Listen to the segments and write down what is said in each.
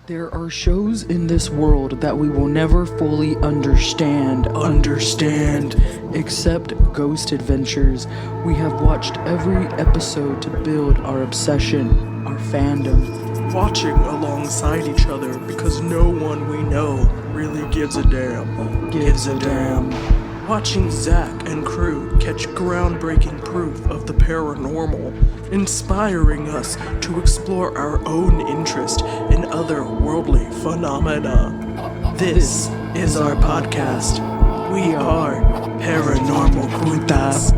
There are shows in this world that we will never fully understand, except Ghost Adventures. We have watched every episode to build our obsession, our fandom. Watching alongside each other because no one we know really gives a damn. Watching Zach and crew catch groundbreaking proof of the paranormal, inspiring us to explore our own interest in otherworldly phenomena. This is our podcast. We are Paranormal Putas.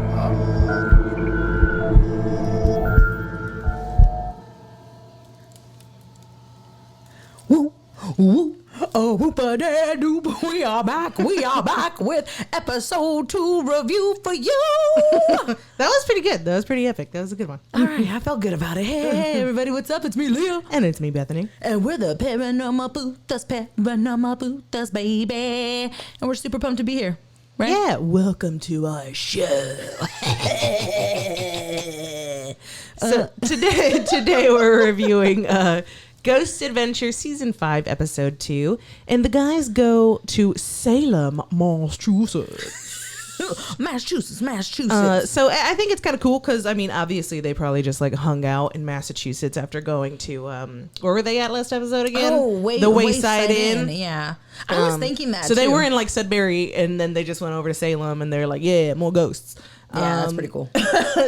Woo, woo. Oh, whoop-a-da-doop, we are back with episode 2 review for you. That was pretty good. That was pretty epic. That was a good one. All right, I felt good about it. Hey, everybody, what's up? It's me, Leah. And it's me, Bethany. And we're the Paranormal Putas, baby. And we're super pumped to be here, right? Yeah, welcome to our show. So today we're reviewing Ghost Adventure Season 5, Episode 2. And the guys go to Salem, Massachusetts. Massachusetts. So I think it's kind of cool because, I mean, obviously they probably just like hung out in Massachusetts after going to, where were they at last episode again? The Wayside Inn. Yeah. I was thinking that So they too. were in like Sudbury and then they just went over to Salem and they're like, yeah, more ghosts. Yeah, that's pretty cool.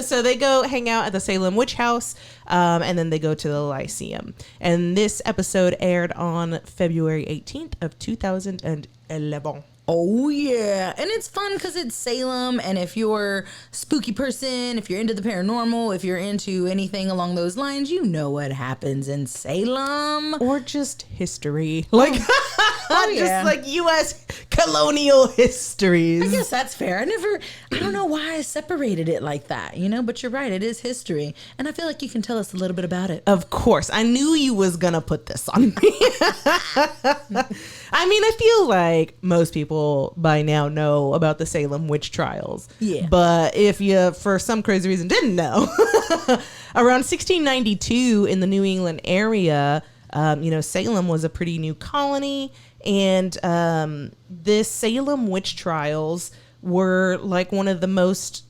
So they go hang out at the Salem Witch House, and then they go to the Lyceum. And this episode aired on February 18th of 2011. Oh, yeah. And it's fun because it's Salem. And if you're a spooky person, if you're into the paranormal, if you're into anything along those lines, you know what happens in Salem. Or just history. Like, yeah. just like U.S. colonial histories. I guess that's fair. I don't know why I separated it like that, but you're right. It is history. And I feel like you can tell us a little bit about it. Of course. I knew you was going to put this on me. I mean, I feel like most people by now know about the Salem witch trials. Yeah. But if you, for some crazy reason, didn't know, around 1692 in the New England area, Salem was a pretty new colony. And this Salem witch trials were like one of the most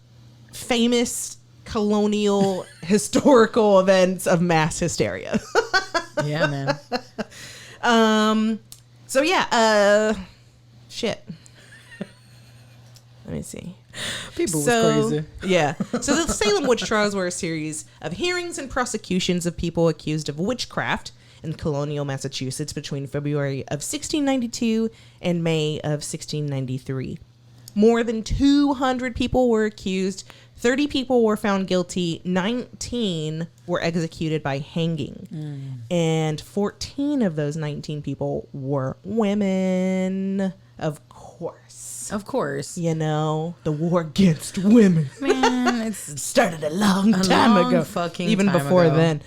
famous colonial historical events of mass hysteria. Yeah, man. So yeah, shit. Let me see. People was crazy. Yeah. So the Salem witch trials were a series of hearings and prosecutions of people accused of witchcraft in colonial Massachusetts between February of 1692 and May of 1693. More than 200 people were accused. 30 people were found guilty. 19 were executed by hanging. And 14 of those 19 people were women. Of course. Of course. The war against women. Man, it's started a long time ago. Fucking even time before ago. then.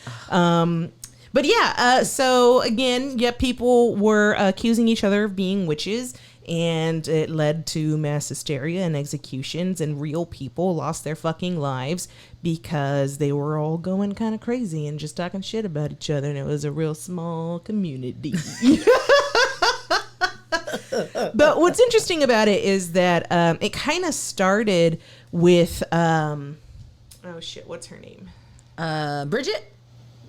But yeah, so again, people were accusing each other of being witches. And it led to mass hysteria and executions, and real people lost their fucking lives because they were all going kind of crazy and just talking shit about each other, and it was a real small community. But what's interesting about it is that it kind of started with, what's her name? Bridget?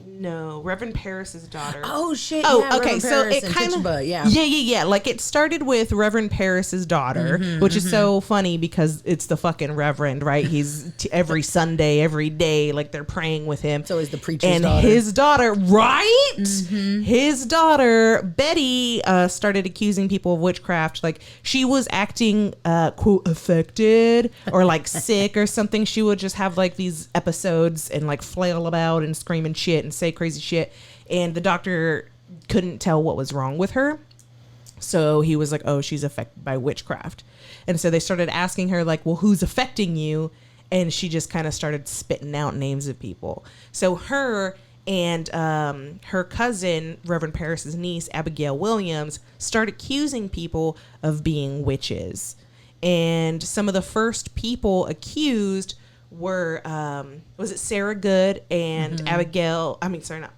No, Reverend Paris's daughter. Oh shit! Oh, yeah, okay. Reverend So Paris it and kind of, Tituba, yeah. Like it started with Reverend Paris's daughter, which is so funny because it's the fucking Reverend, right? He's every Sunday, every day, like they're praying with him. It's always the preacher's and daughter. his daughter, right? His daughter Betty started accusing people of witchcraft. Like she was acting quote affected or like sick or something. She would just have like these episodes and like flail about and scream and shit and say crazy shit, and the doctor couldn't tell what was wrong with her, so he was like, oh, she's affected by witchcraft. And so they started asking her like, well, who's affecting you? And she just kind of started spitting out names of people. So her and her cousin, Reverend Paris's niece, Abigail Williams, start accusing people of being witches. And some of the first people accused were was it Sarah Good and Abigail? I mean, sorry, not.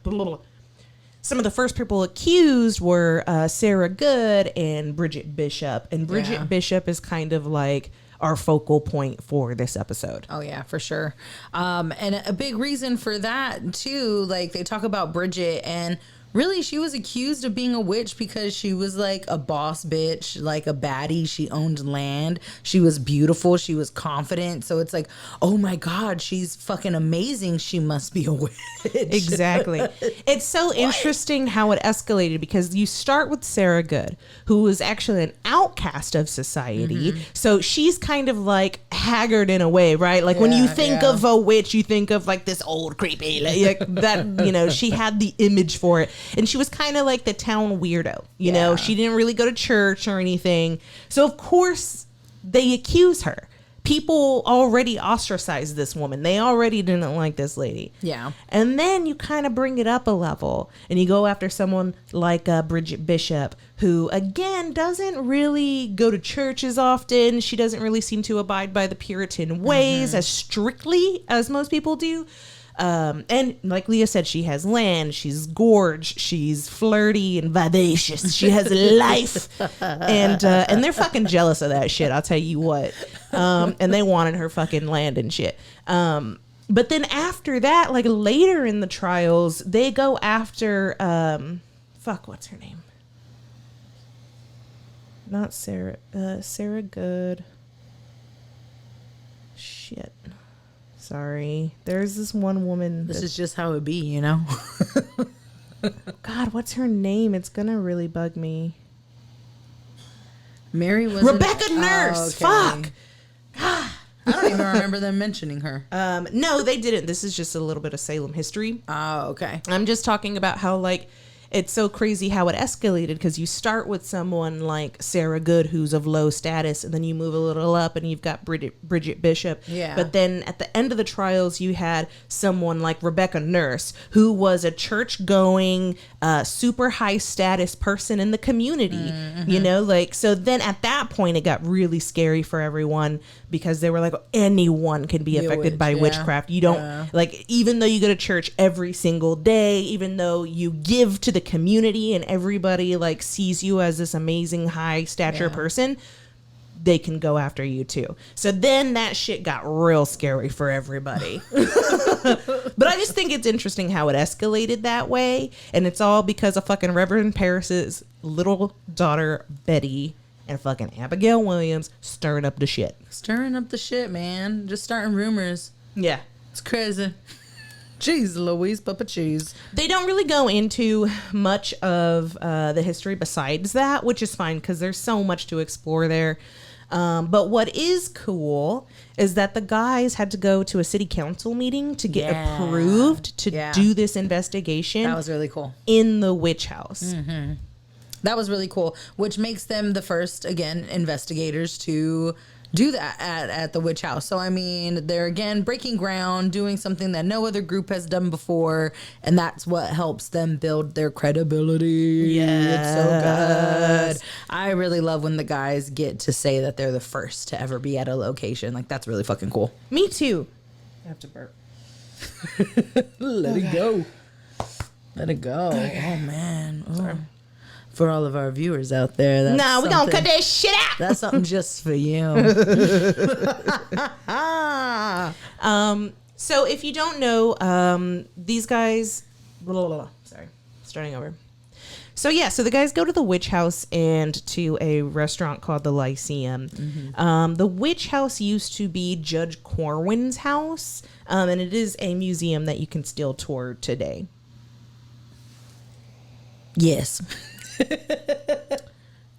some of the first people accused were Sarah Good and Bridget Bishop. And Bridget Bishop is kind of like our focal point for this episode. Oh yeah, for sure. And a big reason for that too, like they talk about Bridget, and really she was accused of being a witch because she was like a boss bitch, like a baddie. She owned land. She was beautiful. She was confident. So it's like, oh my God, she's fucking amazing. She must be a witch. Exactly. It's so interesting how it escalated, because you start with Sarah Good, who was actually an outcast of society. So she's kind of like haggard in a way, right? Like when you think of a witch, you think of like this old creepy, like that, you know, she had the image for it. And she was kind of like the town weirdo, you know, she didn't really go to church or anything. So of course they accuse her. People already ostracized this woman. They already didn't like this lady. Yeah. And then you kind of bring it up a level and you go after someone like Bridget Bishop, who again doesn't really go to church as often. She doesn't really seem to abide by the Puritan ways as strictly as most people do. And like Leah said, she has land, she's gorge, she's flirty and vivacious, she has life, and they're fucking jealous of that shit, I'll tell you what. And they wanted her fucking land and shit. But then after that, like later in the trials, they go after what's her name? Not Sarah, Sarah Good. Shit. Sorry. There's this one woman. This is just how it be, you know? God, what's her name? It's gonna really bug me. Mary was Rebecca Nurse. Fuck. I don't even remember them mentioning her. No, they didn't. This is just a little bit of Salem history. Oh, okay. I'm just talking about how like it's so crazy how it escalated, because you start with someone like Sarah Good, who's of low status, and then you move a little up and you've got Bridget Bishop. Yeah. But then at the end of the trials, you had someone like Rebecca Nurse, who was a church-going, super high status person in the community. You know, like, so then at that point, it got really scary for everyone, because they were like, anyone can be affected by witchcraft. You don't, like, even though you go to church every single day, even though you give to the community and everybody like sees you as this amazing high stature person, they can go after you too. So then that shit got real scary for everybody. But I just think it's interesting how it escalated that way, and it's all because of fucking Reverend Paris's little daughter Betty and fucking Abigail Williams stirring up the shit. Stirring up the shit, man. Just starting rumors. Yeah. It's crazy. Jeez Louise, Papa Cheese. They don't really go into much of the history besides that, which is fine because there's so much to explore there. But what is cool is that the guys had to go to a city council meeting to get approved to do this investigation. That was really cool. In the witch house. That was really cool, which makes them the first, again, investigators to do that at the witch house. So, I mean, they're, again, breaking ground, doing something that no other group has done before, and that's what helps them build their credibility. Yes. It's so good. I really love when the guys get to say that they're the first to ever be at a location. Like, that's really fucking cool. Me too. I have to burp. Let it go. Let it go. Oh, man. Sorry. For all of our viewers out there, that's no, we're gonna cut that shit out. That's something just for you. So if you don't know, these guys, sorry, starting over. So yeah, so the guys go to the witch house and to a restaurant called the Lyceum. The witch house used to be Judge Corwin's house, and it is a museum that you can still tour today. Yes.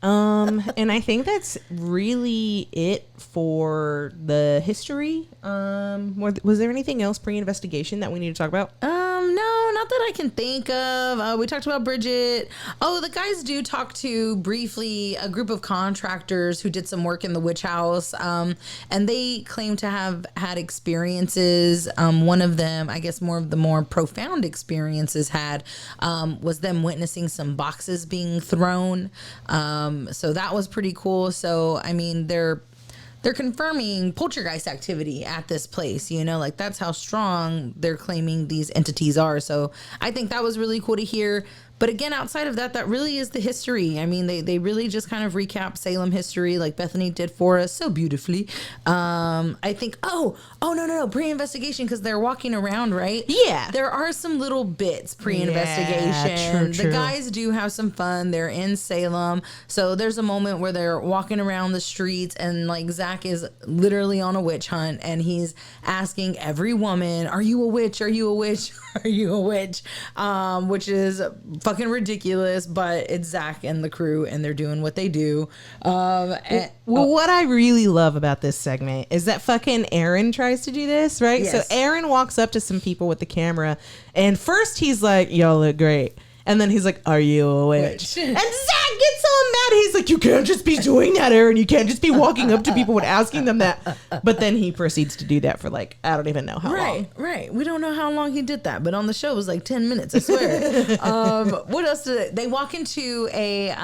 And I think that's really it for the history. Was there anything else pre-investigation that we need to talk about? No, not that I can think of. We talked about Bridget. Oh, the guys do talk to briefly a group of contractors who did some work in the witch house. And they claim to have had experiences. One of them, I guess more of the more profound experiences was them witnessing some boxes being thrown. So that was pretty cool. So, I mean, they're confirming poltergeist activity at this place, you know, like that's how strong they're claiming these entities are. So I think that was really cool to hear. But again, outside of that, that really is the history. I mean, they really just kind of recap Salem history like Bethany did for us so beautifully. I think, no, pre-investigation, because they're walking around, right? Yeah. There are some little bits pre-investigation. Yeah, true. The guys do have some fun. They're in Salem. So there's a moment where they're walking around the streets and like Zach is literally on a witch hunt and he's asking every woman, are you a witch? Are you a witch? Are you a witch? Which is fucking ridiculous, but it's Zach and the crew and they're doing what they do. What I really love about this segment is that fucking Aaron tries to do this, right? Yes. So Aaron walks up to some people with the camera and first he's like, y'all look great. And then he's like, are you a witch? And Zach gets all mad. He's like, you can't just be doing that, Aaron. You can't just be walking up to people and asking them that. But then he proceeds to do that for like, I don't even know how long. Right. We don't know how long he did that, but on the show it was like 10 minutes, I swear. What else did they walk into a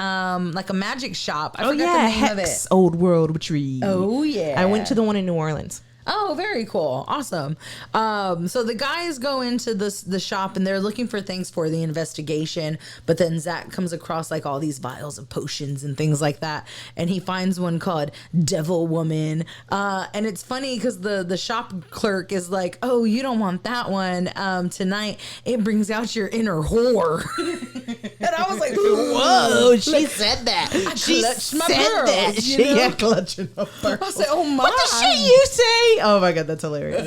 like a magic shop? I forgot the name of it. Hex Old World Retreat. Oh, yeah. I went to the one in New Orleans. Oh, very cool. Awesome. So the guys go into the shop and they're looking for things for the investigation. But then Zach comes across like all these vials of potions and things like that. And he finds one called Devil Woman. And it's funny because the shop clerk is like, oh, you don't want that one tonight. It brings out your inner whore. And I was like, whoa, she said that. She clutched my pearls, you know? Yeah, clutching my pearls. I said, oh my. What the shit you say? Oh my God, that's hilarious.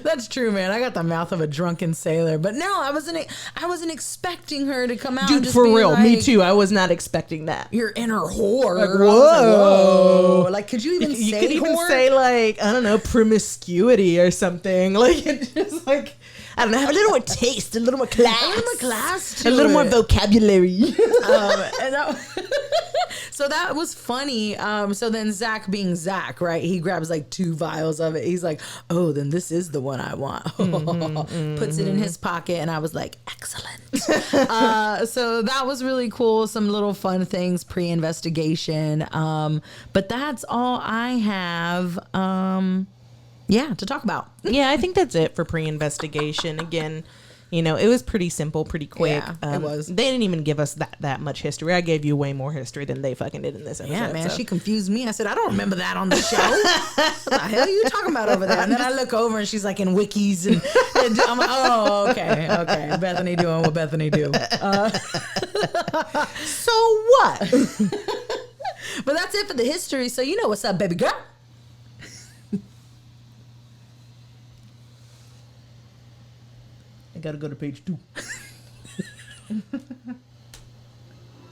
That's true, man. I got the mouth of a drunken sailor. But no, I wasn't expecting her to come out. Dude, and just for be real, like, me too. I was not expecting that. Your inner whore. Like, I was like, whoa. Like, could you even say you could even whore? say like, I don't know, promiscuity or something. Like, it's just like, I don't know, have a little more taste, a little more class. A little more class to a little more it. vocabulary. So that was funny. So then Zach being Zach, right? He grabs like 2 vials of it. He's like, oh, then this is the one I want. Puts it in his pocket. And I was like, excellent. So that was really cool. Some little fun things pre-investigation. But that's all I have. To talk about. Yeah, I think that's it for pre-investigation. Again, you know, it was pretty simple, pretty quick. Yeah, it was. They didn't even give us that much history. I gave you way more history than they fucking did in this episode. Yeah, man, so. she confused me. I said, I don't remember that on the show. What the hell are you talking about over there? And then I look over and she's like in wikis and I'm like, oh, okay. Bethany doing what Bethany do. So what? But that's it for the history. So you know what's up, baby girl. I gotta go to page 2.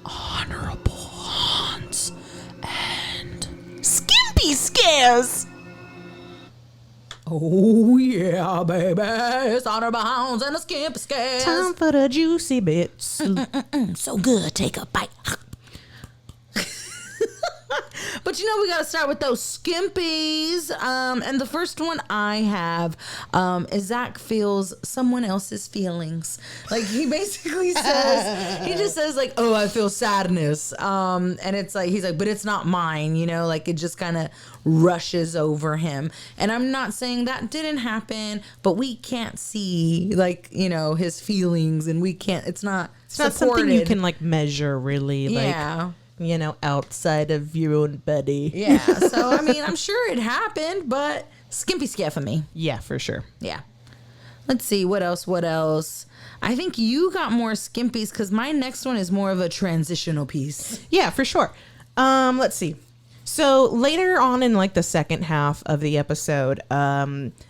Honorable haunts and Skimpy scares. oh yeah, baby, it's honorable hounds and the skimp scares. Time for the juicy bits. So good, take a bite. But you know, we got to start with those skimpies. And the first one I have is Zach feels someone else's feelings. Like he basically says, he just says like, oh, I feel sadness. And it's like, he's like, but it's not mine, you know, like it just kind of rushes over him. And I'm not saying that didn't happen, but we can't see like, you know, his feelings and we can't, it's not something you can like measure really. Yeah. Like, you know, outside of your own buddy. Yeah. So, I mean, I'm sure it happened, but skimpy scare for me. Yeah, for sure. Yeah. Let's see. What else? I think you got more skimpies because my next one is more of a transitional piece. Yeah, for sure. Let's see. So later on in like the second half of the episode,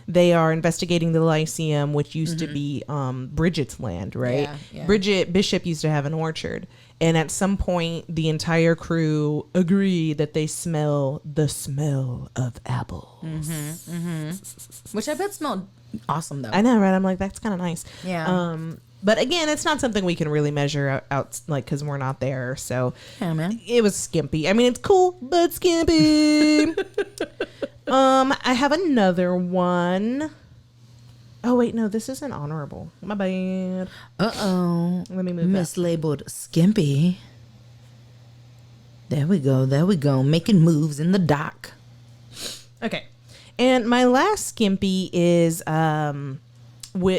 they are investigating the Lyceum, which used to be Bridget's land, right? Yeah. Bridget Bishop used to have an orchard. And at some point, the entire crew agree that they smell the smell of apples. Which I bet smelled awesome, though. I know, right? I'm like, that's kind of nice. Yeah. But again, it's not something we can really measure out like, because we're not there. So Yeah, man. it was skimpy. I mean, it's cool, but skimpy. I have another one. Oh, wait, no, this isn't honorable. My bad. Uh-oh. Let me move that. Mislabeled skimpy. There we go. Making moves in the dock. Okay. And my last skimpy is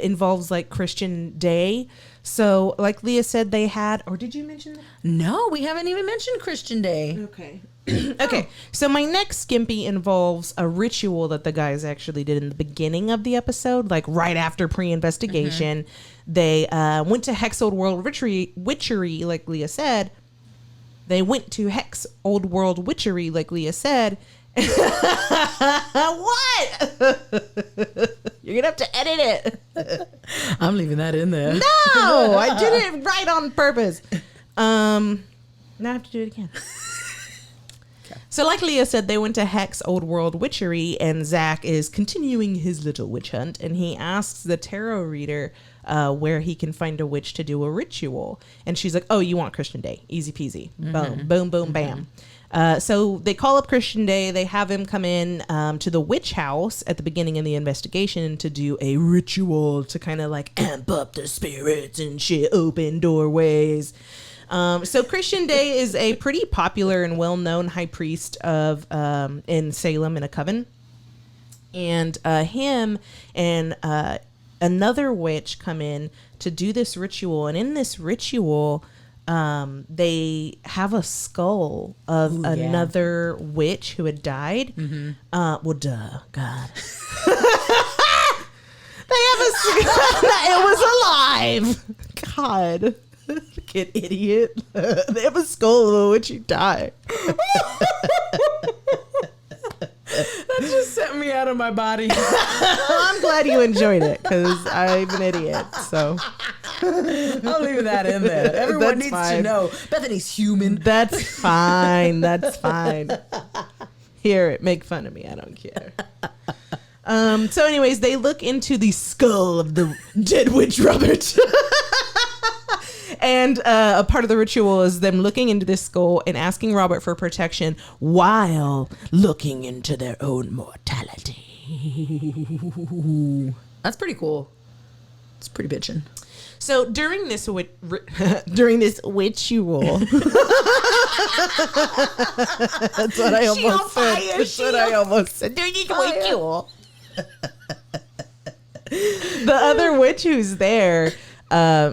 involves like Christian Day. So like Leah said, they had, or did you mention that? No, we haven't even mentioned Christian Day. Okay. Okay. So my next skimpy involves a ritual that the guys actually did in the beginning of the episode, like right after pre-investigation. They went to Hex Old World Witchery, like Leah said. They went to Hex Old World Witchery, like Leah said. What? You're gonna have to edit it. I'm leaving that in there. No, I did it right on purpose. Now I have to do it again. So like Leah said, they went to Hex Old World Witchery, and Zach is continuing his little witch hunt, and he asks the tarot reader where he can find a witch to do a ritual. And she's like, oh, you want Christian Day. Easy peasy. Boom, boom, boom, bam. So they call up Christian Day. They have him come in to the witch house at the beginning of the investigation to do a ritual to kind of like amp up the spirits and shit, open doorways. So Christian Day is a pretty popular and well-known high priest of in Salem in a coven. And him and another witch come in to do this ritual. And in this ritual, they have a skull of another witch who had died. Well, duh, God. They have a skull. It was alive. God. Fucking idiot. They have a skull of a witch who died. That just sent me out of my body. I'm glad you enjoyed it because I'm an idiot. So I'll leave that in there. Everyone That's needs fine. to know Bethany's human. That's fine. That's fine. Hear it. Make fun of me. I don't care. So anyways, they look into the skull of the dead witch Robert. And a part of the ritual is them looking into this skull and asking Robert for protection while looking into their own mortality. That's pretty cool. It's pretty bitchin'. So during this during this ritual, that's what I almost said. That's what I almost said. During this ritual, the other witch who's there.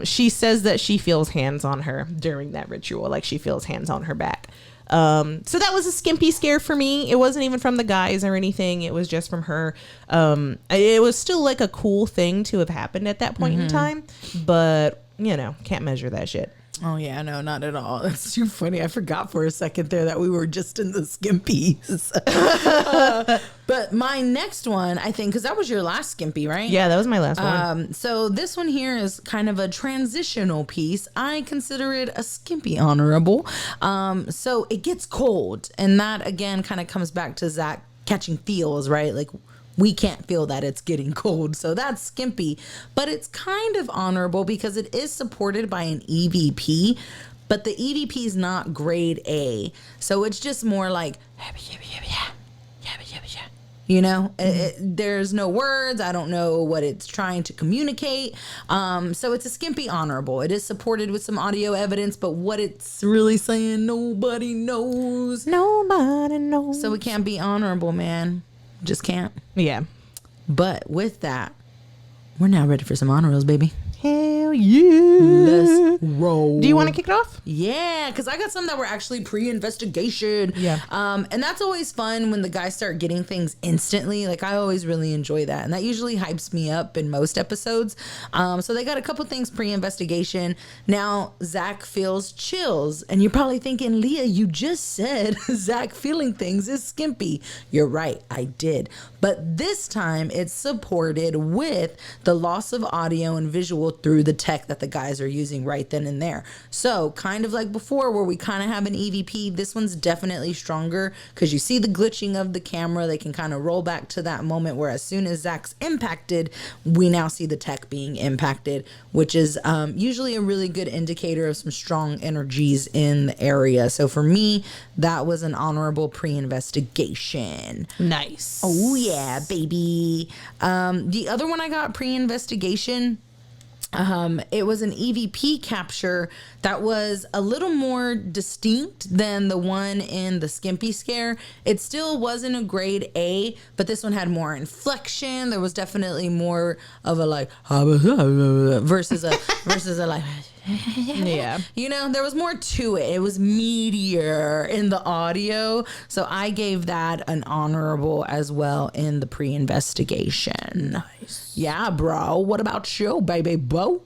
She says that she feels hands on her during that ritual, like she feels hands on her back. So that was a skimpy scare for me. It wasn't even from the guys or anything. It was just from her. It was still like a cool thing to have happened at that point in time, but you know, can't measure that shit. Oh yeah, no, not at all. That's too funny. I forgot for a second there that we were just in the skimpies. But my next one, I think, because that was your last skimpy, right? Yeah, that was my last one. So this one here is kind of a transitional piece. I consider it a skimpy honorable. So it gets cold, and that again kind of comes back to Zach catching feels, right? Like we can't feel that it's getting cold. So that's skimpy, but it's kind of honorable because it is supported by an EVP, but the EVP is not grade A. So it's just more like, you know, there's no words. I don't know what it's trying to communicate. So it's a skimpy honorable. It is supported with some audio evidence, but what it's really saying, nobody knows. Nobody knows. So it can't be honorable, man. Just can't. Yeah. But with that, we're now ready for some honor rolls, baby. Hell yeah. Let's roll. Do you want to kick it off? Yeah, because I got some that were actually pre-investigation. Yeah. And that's always fun when the guys start getting things instantly. Like, I always really enjoy that. And that usually hypes me up in most episodes. So they got a couple things pre-investigation. Now, Zach feels chills. And you're probably thinking, Leah, you just said Zach feeling things is skimpy. You're right, I did. But this time, it's supported with the loss of audio and visual through the tech that the guys are using right then and there. So kind of like before where we kind of have an EVP, this one's definitely stronger because you see the glitching of the camera. They can kind of roll back to that moment where as soon as Zach's impacted, we now see the tech being impacted, which is usually a really good indicator of some strong energies in the area. So for me, that was an honorable pre-investigation. Nice. Oh yeah, baby. The other one I got pre-investigation, It was an EVP capture that was a little more distinct than the one in the Skimpy Scare. It still wasn't a grade A, but this one had more inflection. There was definitely more of a like versus a like. Yeah. You know, there was more to it. It was meatier in the audio. So I gave that an honorable as well in the pre-investigation. Nice. Yeah, bro. What about you, baby bro?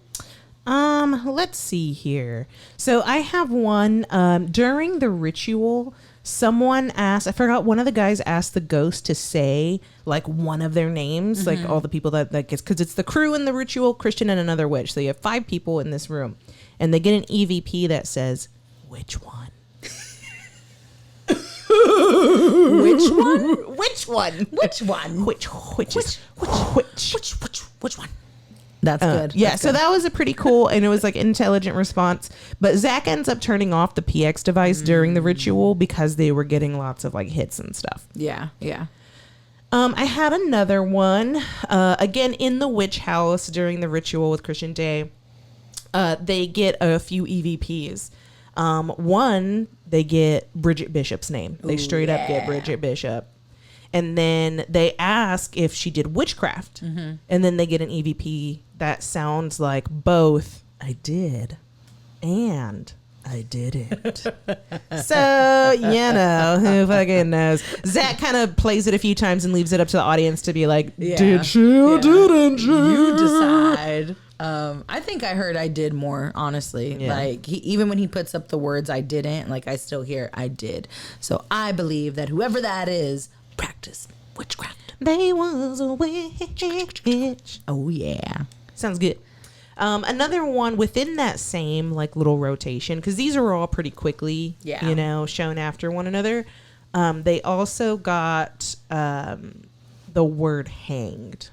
Let's see here. So I have one, during the ritual, someone asked, I forgot, one of the guys asked the ghost to say like one of their names, like all the people that gets, because it's the crew in the ritual, Christian and another witch. So you have 5 people in this room, and they get an EVP that says, which one? Which one? Which one? Which one? Which one? That's good. Yeah, That's so good. that was a pretty cool, and it was like intelligent response. But Zach ends up turning off the PX device during the ritual because they were getting lots of like hits and stuff. Yeah. I had another one, again in the witch house during the ritual with Christian Day. They get a few EVPs. One, they get Bridget Bishop's name. They straight up get Bridget Bishop. And then they ask if she did witchcraft. And then they get an EVP that sounds like both I did and I didn't. So, you know, who fucking knows? Zach kind of plays it a few times and leaves it up to the audience to be like, did she or didn't she? You decide. I think I heard I did more, honestly. Yeah. Like, even when he puts up the words I didn't, like, I still hear I did. So I believe that whoever that is practiced witchcraft. They was a witch. Oh, yeah. Sounds good. Another one within that same like little rotation, because these are all pretty quickly, you know, shown after one another. They also got the word hanged.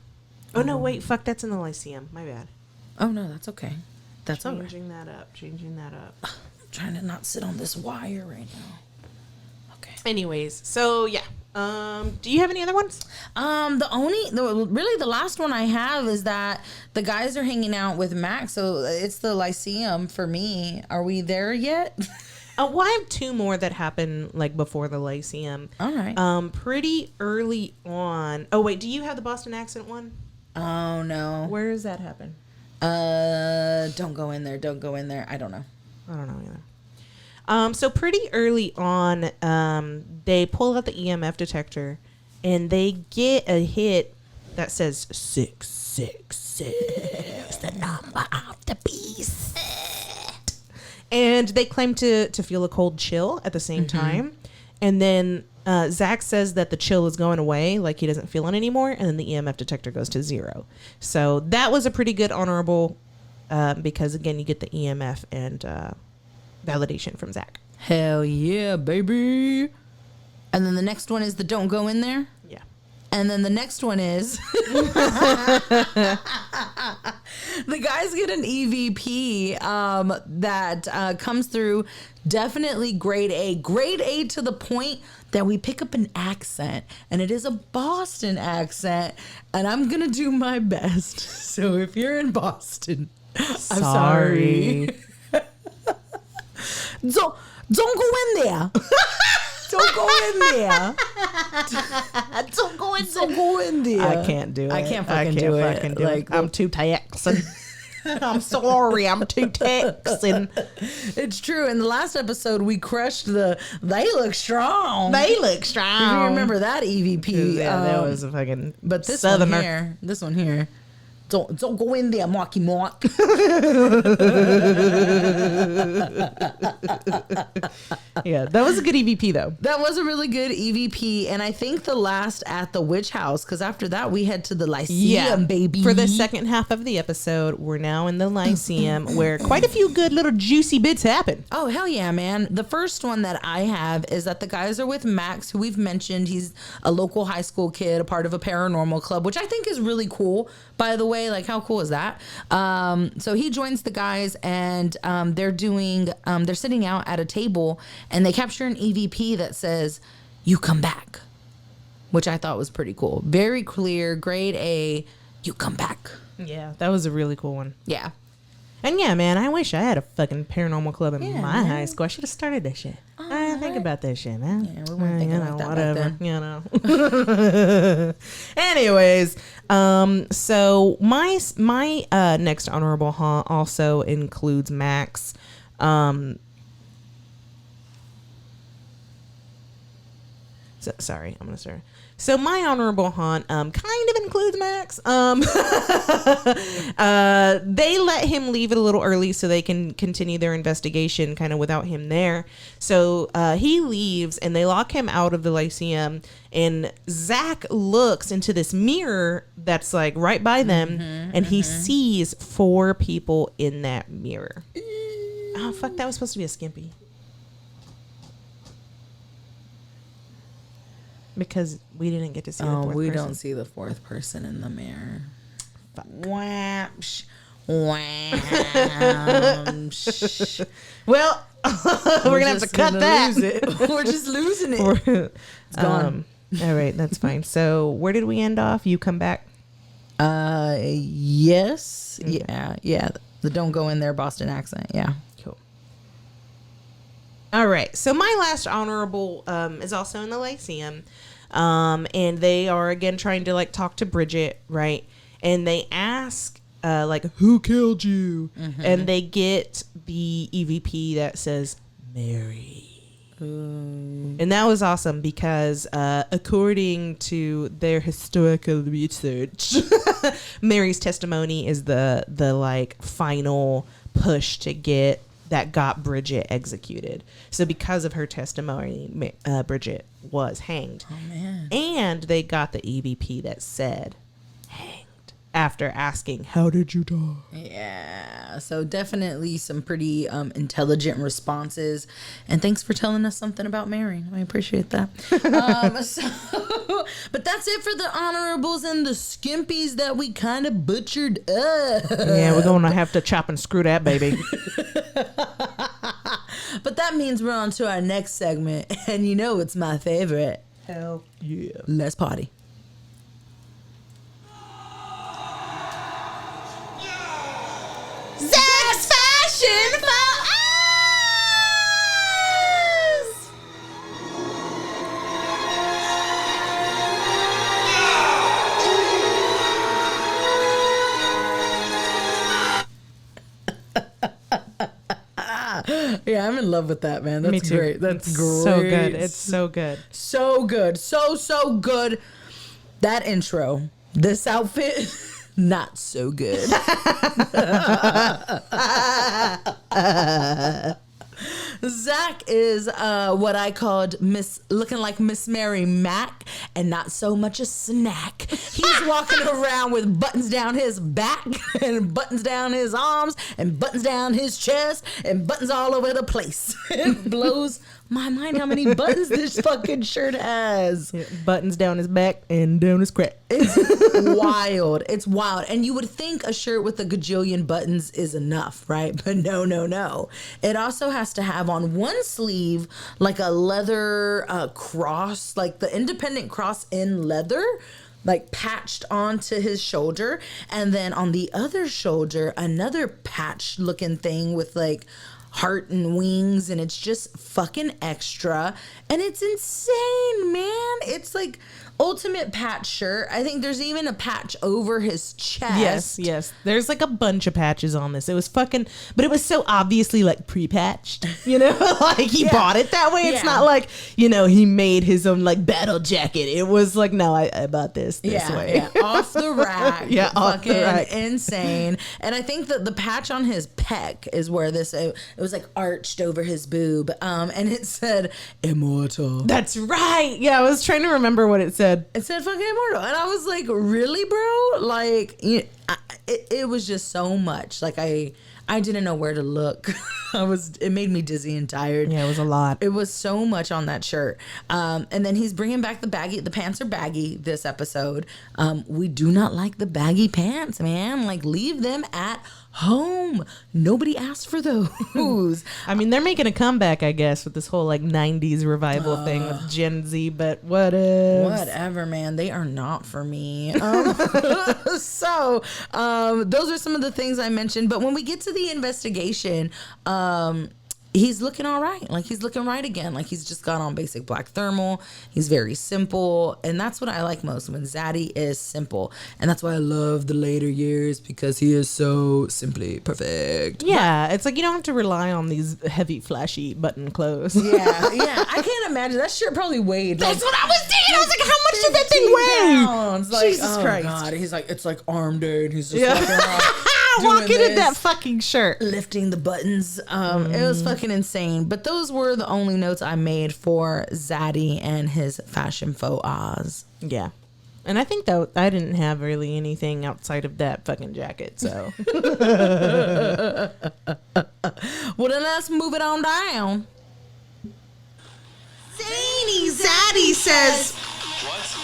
Oh no, wait, fuck, that's in the Lyceum. My bad. Oh, no, that's okay. That's all right. Changing that up. I'm trying to not sit on this wire right now. Okay. Anyways, so yeah. Do you have any other ones? Really the last one I have is that the guys are hanging out with Max, so it's the Lyceum for me. Are we there yet? Well, I have 2 more that happen like before the Lyceum. All right. Pretty early on. Oh wait, do you have the Boston accent one? Oh no. Where does that happen? Don't go in there. Don't go in there. I don't know. I don't know either. So pretty early on, they pull out the EMF detector and they get a hit that says 666, the number of the beast. And they claim to feel a cold chill at the same time. And then Zach says that the chill is going away, like he doesn't feel it anymore. And then the EMF detector goes to 0. So that was a pretty good honorable, because again, you get the EMF and validation from Zach. Hell yeah, baby. And then the next one is the don't go in there. Yeah. And then the next one is the guys get an EVP that comes through, definitely grade A. Grade A to the point that we pick up an accent, and it is a Boston accent, and I'm going to do my best. So if you're in Boston, I'm sorry. Don't go in there. Don't go in there. Don't go in there. I can't do it. I can't fucking do it. Like, I'm too Texan. I'm sorry, I'm too Texan. It's true. In the last episode, we crushed they look strong. They look If strong. you remember that EVP. Yeah, that was a fucking But this Southerner. one here. Don't go in there, Marky Mark. Yeah, that was a good EVP though. That was a really good EVP, and I think the last at the witch house, because after that we head to the Lyceum, baby. For the second half of the episode, we're now in the Lyceum, where quite a few good little juicy bits happen. Oh, hell yeah, man. The first one that I have is that the guys are with Max, who we've mentioned. He's a local high school kid, a part of a paranormal club, which I think is really cool, by the way. Like, how cool is that? So he joins the guys, and they're sitting out at a table, and they capture an EVP that says, "You come back," which I thought was pretty cool. Very clear, grade A, you come back. Yeah, that was a really cool one. Yeah. And yeah, man, I wish I had a fucking paranormal club in Yeah, my man. high school. I should have started that shit. I didn't think about that shit, man. Yeah, we weren't thinking like that back then. You know. Anyways, so my next honorable haunt also includes Max. Sorry, I'm gonna start. So my honorable haunt kind of includes Max. They let him leave it a little early so they can continue their investigation kind of without him there. So he leaves and they lock him out of the Lyceum. And Zach looks into this mirror that's like right by them, and he sees 4 people in that mirror. Oh fuck! That was supposed to be a skimpy. Because we didn't get to see the fourth person. We don't see the 4th person in the mirror. Whapsh. Whapsh. Well, we're gonna have to cut that. Lose it. We're just losing it. It's gone. All right, that's fine. So where did we end off? You come back? Yes. Okay. Yeah. The don't go in there Boston accent. Yeah. Cool. All right. So my last honorable is also in the Lyceum. And they are again trying to like talk to Bridget, right? And they ask like, who killed you? And they get the EVP that says Mary. And that was awesome because according to their historical research, Mary's testimony is the like final push to get that got Bridget executed. So because of her testimony, Bridget was hanged. Oh man. And they got the EVP that said hanged after asking, how did you die? Yeah. So definitely some pretty intelligent responses. And thanks for telling us something about Mary. I appreciate that. But that's it for the honorables and the skimpies that we kind of butchered up. Yeah, we're going to have to chop and screw that baby. But that means we're on to our next segment. And you know it's my favorite. Hell yeah. Let's party. Zach's fashion for us! Yeah, I'm in love with that, man. That's Me too. great. That's It's great. so good. It's so good. So good. So good. That intro. This outfit, not so good. Zach is what I called looking like Miss Mary Mack and not so much a snack. He's walking around with buttons down his back and buttons down his arms and buttons down his chest and buttons all over the place. It blows my mind how many buttons this fucking shirt has. Yeah, buttons down his back and down his crack. It's wild. It's wild. And you would think a shirt with a gajillion buttons is enough, right? But no. It also has to have on one sleeve like a leather cross, like the independent cross in leather, like patched onto his shoulder. And then on the other shoulder, another patch looking thing with like heart and wings, and it's just fucking extra, and it's insane, man. It's like ultimate patch shirt. I think there's even a patch over his chest. Yes. There's like a bunch of patches on this. It was fucking, but it was so obviously like pre-patched, you know, like he bought it that way. It's not like, you know, he made his own like battle jacket. It was like, no, I bought this way. Yeah, off the rack. Yeah, off the rack. Insane. And I think that the patch on his pec is where this, it was like arched over his boob. And it said immortal. That's right. Yeah, I was trying to remember what it said. It said fucking immortal. And I was like, really, bro? Like, it was just so much. Like, I didn't know where to look. It made me dizzy and tired. Yeah, it was a lot. It was so much on that shirt. And then he's bringing back the baggy. The pants are baggy this episode. We do not like the baggy pants, man. Like, leave them at home. Nobody asked for those. I mean, they're making a comeback, I guess, with this whole like 90s revival thing with Gen Z, but whatever, man. They are not for me. So those are some of the things I mentioned. But when we get to the investigation, he's looking all right. Like, he's looking right again. Like, he's just got on basic black thermal. He's very simple. And that's what I like most, when Zaddy is simple. And that's why I love the later years, because he is so simply perfect. Yeah, it's like you don't have to rely on these heavy, flashy button clothes. Yeah. I can't imagine. That shirt probably weighed. That's what I was thinking. I was like, how much did that thing weigh? Pounds. Like, Jesus Christ. God. He's like, it's like arm day. And he's just walking around. Walking in that fucking shirt, lifting the buttons. It was fucking insane. But those were the only notes I made for Zaddy and his fashion faux Oz. Yeah. And I think that I didn't have really anything outside of that fucking jacket, so. Well, then let's move it on down. Zany Zaddy says, What?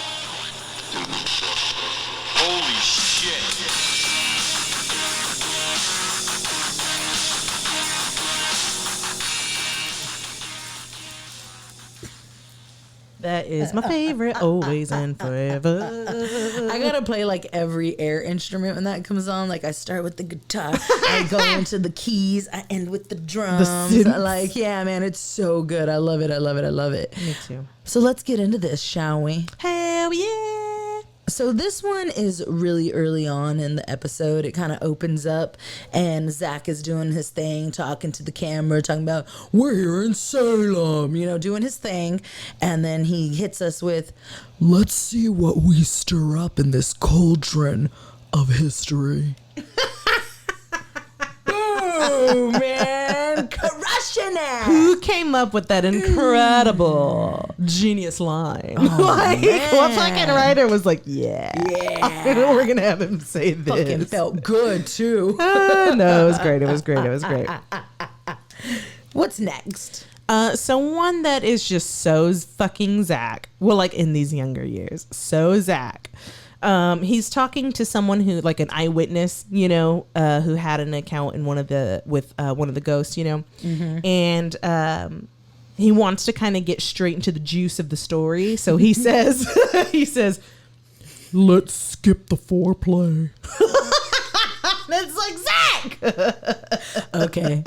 Holy shit. that is my favorite, always and forever. I gotta play like every air instrument when that comes on. Like, I start with the guitar, I go into the keys, I end with the drums. Like, yeah, man, it's so good. I love it. I love it. I love it. Me too. So let's get into this, shall we? Hell yeah. So this one is really early on in the episode. It kind of opens up and Zach is doing his thing, talking to the camera, talking about, we're here in Salem, you know, doing his thing. And then he hits us with, let's see what we stir up in this cauldron of history. Boom, man. Crushing it. Who came up with that incredible genius line? Like, what fucking writer was like, yeah, we're gonna have him say this. Fucking felt good too. No, it was great. It was great. It was great. What's next? So one that is just so fucking Zach. Well, like in these younger years, so Zach. He's talking to someone who, like an eyewitness, you know, who had an account in one of the ghosts, you know, and he wants to kind of get straight into the juice of the story. So he says, Let's skip the foreplay. It's like Zach. Okay.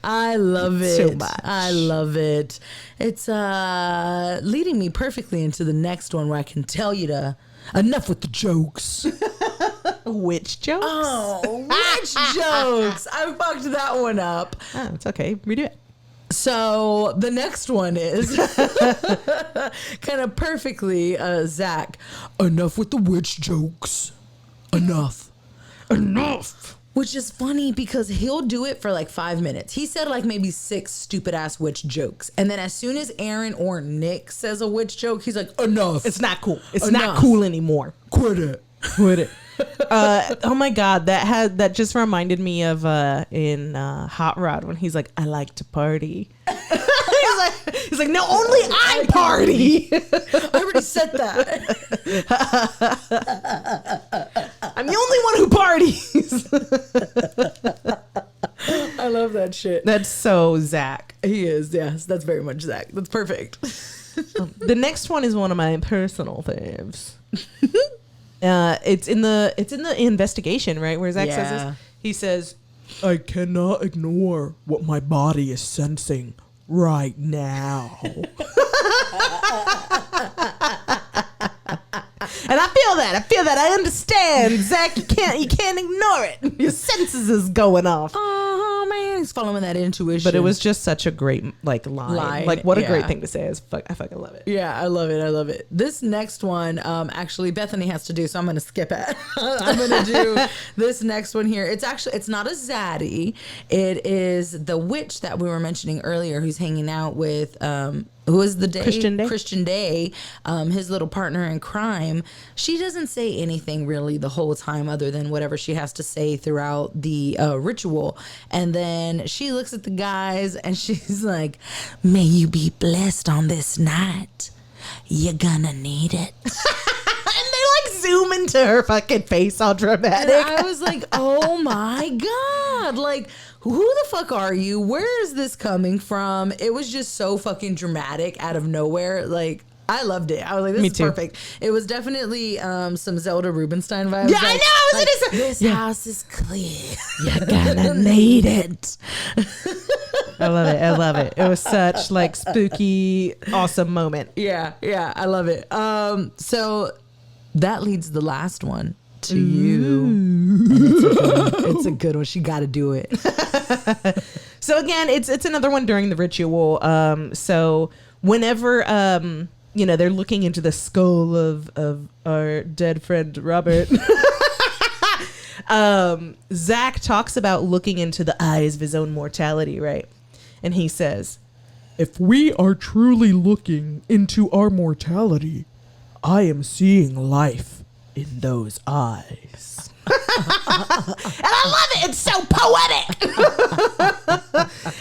I love it. So much. I love it. It's leading me perfectly into the next one, where I can tell you to enough with the jokes. Witch jokes. Oh, witch jokes. I fucked that one up. Oh, it's okay. Redo it. So the next one is kind of perfectly Zach. Enough with the witch jokes. Enough. Which is funny because he'll do it for like 5 minutes. He said like maybe 6 stupid ass witch jokes. And then as soon as Aaron or Nick says a witch joke, he's like, enough. It's not cool. It's Enough. not cool anymore. Quit it. Quit it. Oh my God, that just reminded me of in Hot Rod when he's like, I like to party. he's like, no, only I party. I already said that. I'm the only one who parties. I love that shit. That's so Zach. He is, yes. That's very much Zach. That's perfect. The next one is one of my personal faves. It's in the investigation, right? Where Zach says this. He says, I cannot ignore what my body is sensing right now. and I feel that. I understand. Zach, you can't ignore it. Your senses is going off. Oh man, he's following that intuition. But it was just such a great line. Like what a great thing to say. I fucking love it. Yeah, I love it. This next one, actually Bethany has to do, so I'm gonna skip it. I'm gonna do this next one here. It's not a zaddy. It is the witch that we were mentioning earlier, who's hanging out with who is the day? Christian Day, his little partner in crime. She doesn't say anything really the whole time other than whatever she has to say throughout the ritual. And then she looks at the guys and she's like, may you be blessed on this night. You're gonna need it. And they like zoom into her fucking face all dramatic. And I was like, oh my God. Like, who the fuck are you? Where is this coming from? It was just so fucking dramatic out of nowhere. Like, I loved it. I was like, this Me is too. perfect. It was definitely some Zelda Rubinstein vibes. Yeah, I know. I was gonna say this house is clear. you gotta need it. I love it. I love it. It was such like spooky, awesome moment. Yeah, I love it. So that leads the last one to you. And it's a good one. She got to do it. So again, it's another one during the ritual. So whenever they're looking into the skull of our dead friend Robert. Zach talks about looking into the eyes of his own mortality, right? And he says, If we are truly looking into our mortality, I am seeing life in those eyes. and I love it. It's so poetic.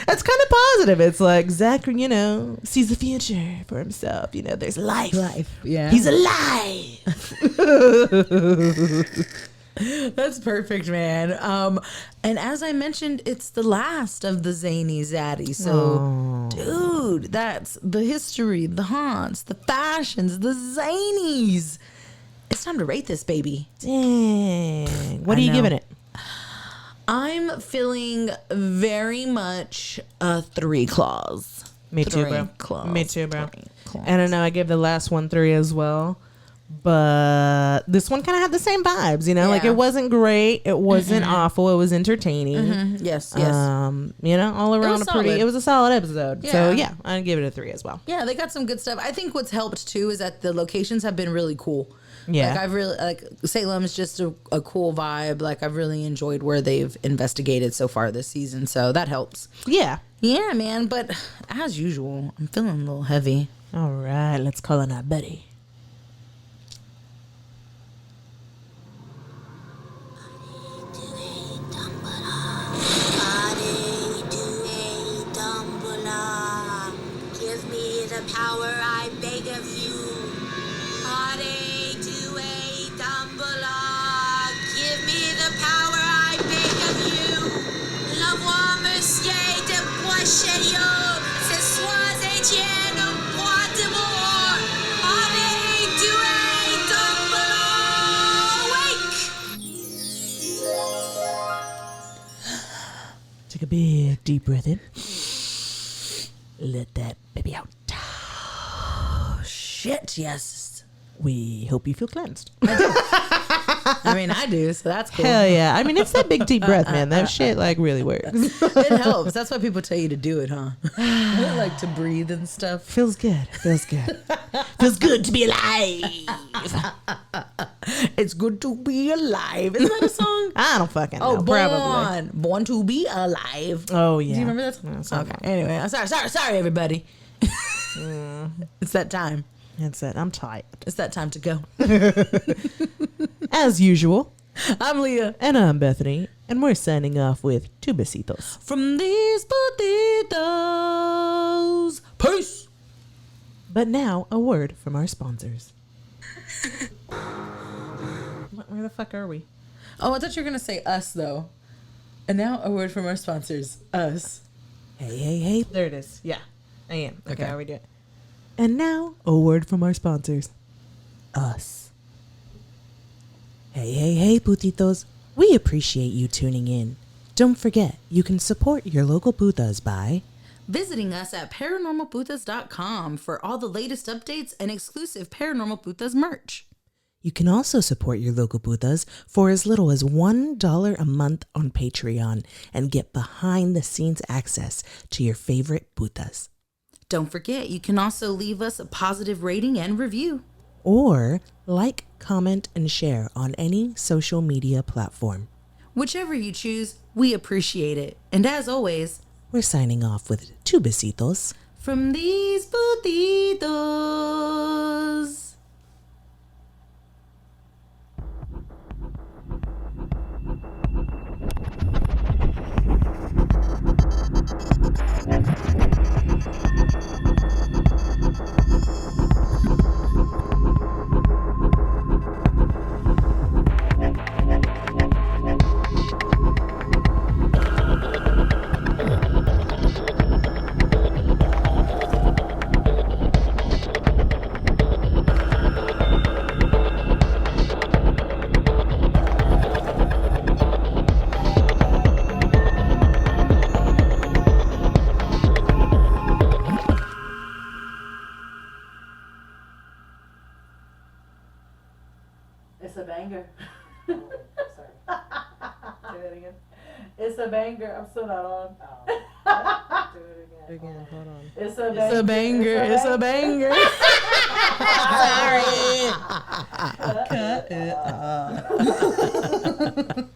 It's kind of positive. It's like Zach, sees the future for himself. There's life. Yeah. He's alive. That's perfect, man. And as I mentioned, it's the last of the zany zaddy. So, dude, that's the history, the haunts, the fashions, the zanies. It's time to rate this baby. Dang. What are you know. giving it? I'm feeling very much a 3 claws. Me too, 3 bro. claws. Me too, bro. 3 claws. I don't know. I gave the last one 3 as well. But this one kind of had the same vibes, like Yeah. it wasn't great. It wasn't awful. It was entertaining. Yes. All around solid. it was a solid episode. So Yeah. yeah, I'd give it a 3 as well. Yeah, they got some good stuff. I think what's helped too is that the locations have been really cool. Yeah. Like I've really Salem's just a cool vibe. Like I've really enjoyed where they've investigated so far this season. So that helps. Yeah. Yeah, man. But as usual, I'm feeling a little heavy. All right, let's call on our buddy. Give me the power, I beg of you. Hare Due Dumbledore. Give me the power, I beg of you. L'envoi, monsieur de Poichelieu. Ce soir, Etienne, roi de mort. Hare Due Dumbledore. Wake. Take a big deep breath in. Let that baby out. Shit, yes. We hope you feel cleansed. I mean, I do, so that's cool. Hell yeah. I mean, it's that big deep breath, man. That shit like really works. It helps. That's why people tell you to do it, huh? Like to breathe and stuff. Feels good. Feels good. Feels good to be alive. It's good to be alive. Isn't that a song? I don't fucking know. Oh, Probably. Born to be alive. Oh yeah. Do you remember that song? No, something Okay. Anyway, I'm sorry, everybody. It's that time. That's it. I'm tired. It's that time to go. As usual. I'm Leah. And I'm Bethany. And we're signing off with two besitos. From these putitos. Peace. But now, a word from our sponsors. Where the fuck are we? Oh, I thought you were going to say us, though. And now a word from our sponsors. Us. Hey. There it is. Yeah, I am. Okay, Okay. how we do it? And now, a word from our sponsors. Us. Hey, putitos. We appreciate you tuning in. Don't forget, you can support your local putas by Visiting us at paranormalputas.com for all the latest updates and exclusive Paranormal Putas merch. You can also support your local putas for as little as $1 a month on Patreon and get behind-the-scenes access to your favorite putas. Don't forget, you can also leave us a positive rating and review. Or like, comment, and share on any social media platform. Whichever you choose, we appreciate it. And as always, We're signing off with two besitos. from these putitos. It's a banger. Sorry. Say that again. It's a banger. I'm still not on. Do it again. Again, hold on. It's a banger. It's a banger. Cut it off.